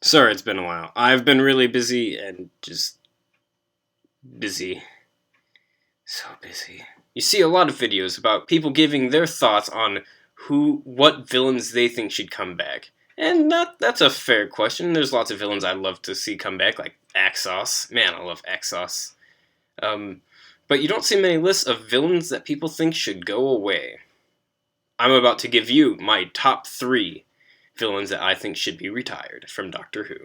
Sorry, it's been a while. I've been really busy and just busy. So busy. You see a lot of videos about people giving their thoughts on what villains they think should come back. And that's a fair question. There's lots of villains I'd love to see come back, like Axos. Man, I love Axos. But you don't see many lists of villains that people think should go away. I'm about to give you my top 3 villains that I think should be retired from Doctor Who.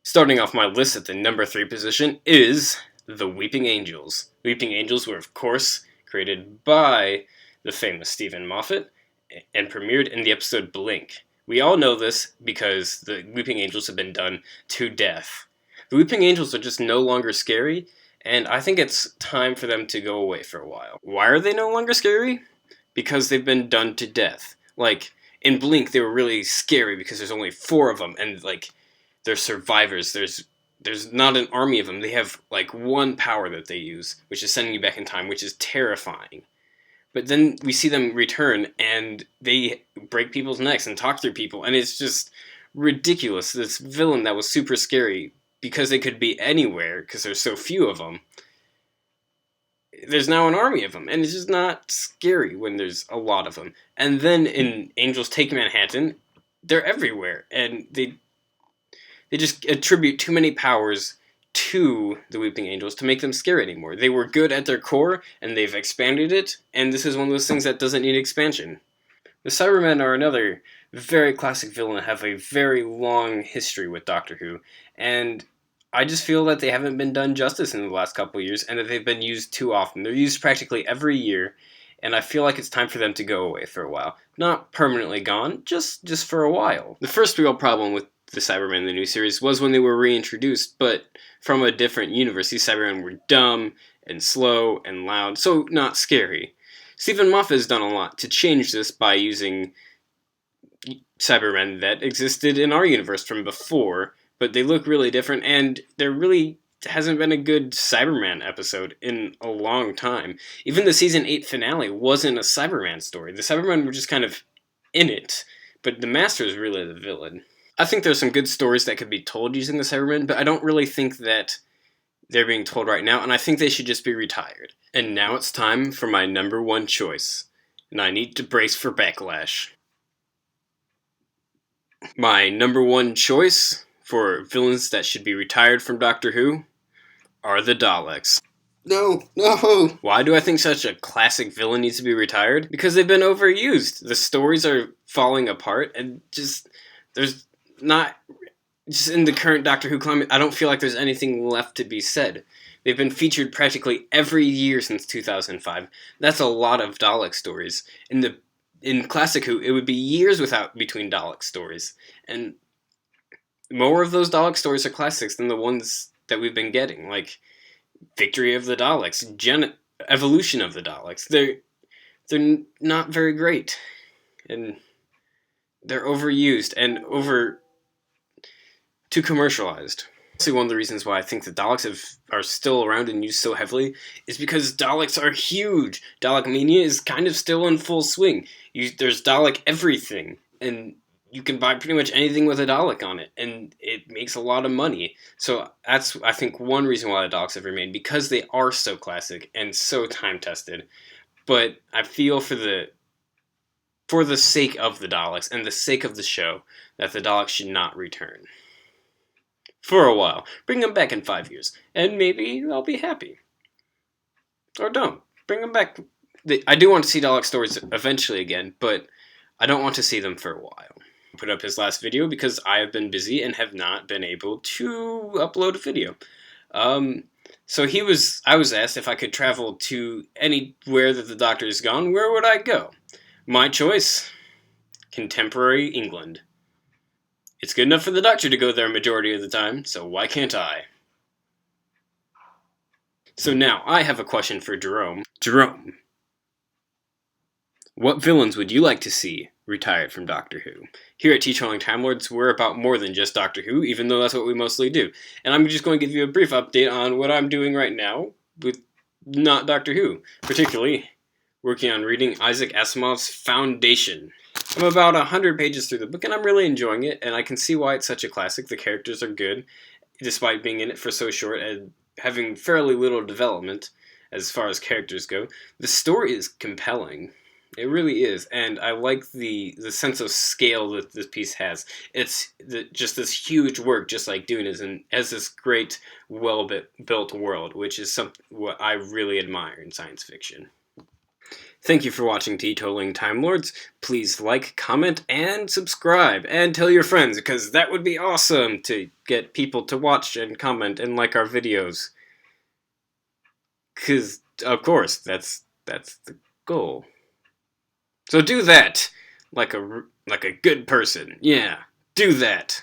Starting off my list at the number 3 position is the Weeping Angels. Weeping Angels were, of course, created by the famous Stephen Moffat and premiered in the episode Blink. We all know this because the Weeping Angels have been done to death. The Weeping Angels are just no longer scary, and I think it's time for them to go away for a while. Why are they no longer scary? Because they've been done to death. Like, in Blink, they were really scary because there's only 4 of them, and, like, they're survivors. There's not an army of them. They have, like, one power that they use, which is sending you back in time, which is terrifying. But then we see them return, and they break people's necks and talk through people, and it's just ridiculous. This villain that was super scary, because they could be anywhere, because there's so few of them, there's now an army of them, and it's just not scary when there's a lot of them. And then in Angels Take Manhattan, they're everywhere, and they just attribute too many powers to the Weeping Angels to make them scary anymore. They were good at their core, and they've expanded it, and this is one of those things that doesn't need expansion. The Cybermen are another very classic villain that have a very long history with Doctor Who, and I just feel that they haven't been done justice in the last couple of years, and that they've been used too often. They're used practically every year, and I feel like it's time for them to go away for a while. Not permanently gone, just for a while. The first real problem with the Cybermen in the new series was when they were reintroduced, but from a different universe. These Cybermen were dumb and slow and loud, so not scary. Stephen Moffat has done a lot to change this by using Cybermen that existed in our universe from before, but they look really different, and there really hasn't been a good Cyberman episode in a long time. Even the Season 8 finale wasn't a Cyberman story. The Cybermen were just kind of in it, but the Master is really the villain. I think there's some good stories that could be told using the Cybermen, but I don't really think that they're being told right now, and I think they should just be retired. And now it's time for my number 1 choice, and I need to brace for backlash. My number 1 choice for villains that should be retired from Doctor Who are the Daleks. No. Why do I think such a classic villain needs to be retired? Because they've been overused. The stories are falling apart, and just in the current Doctor Who climate, I don't feel like there's anything left to be said. They've been featured practically every year since 2005. That's a lot of Dalek stories. In Classic Who, it would be years between Dalek stories. And more of those Dalek stories are classics than the ones that we've been getting, like Victory of the Daleks, Evolution of the Daleks. They're not very great, and they're overused and too commercialized. Honestly, one of the reasons why I think the Daleks are still around and used so heavily is because Daleks are huge. Dalek mania is kind of still in full swing. There's Dalek everything, and you can buy pretty much anything with a Dalek on it, and it makes a lot of money. So that's, I think, one reason why the Daleks have remained, because they are so classic and so time-tested. But I feel for the sake of the Daleks and the sake of the show, that the Daleks should not return. For a while. Bring them back in 5 years, and maybe I'll be happy. Or don't. Bring them back. I do want to see Dalek stories eventually again, but I don't want to see them for a while. Put up his last video because I have been busy and have not been able to upload a video. So I was asked if I could travel to anywhere that the Doctor is gone, where would I go? My choice, contemporary England. It's good enough for the Doctor to go there a majority of the time, so why can't I? So now, I have a question for Jerome. Jerome, what villains would you like to see retired from Doctor Who? Here at Teetotaling Time Lords, we're about more than just Doctor Who, even though that's what we mostly do. And I'm just going to give you a brief update on what I'm doing right now with not Doctor Who, particularly working on reading Isaac Asimov's Foundation. I'm about 100 pages through the book, and I'm really enjoying it, and I can see why it's such a classic. The characters are good, despite being in it for so short and having fairly little development as far as characters go. The story is compelling. It really is, and I like the sense of scale that this piece has. It's just this huge work, just like Dune is, and has this great, well-built world, which is what I really admire in science fiction. Thank you for watching Teetotaling Time Lords. Please like, comment, and subscribe, and tell your friends, because that would be awesome to get people to watch and comment and like our videos. Because, of course, that's the goal. So do that, like a good person. Yeah, do that.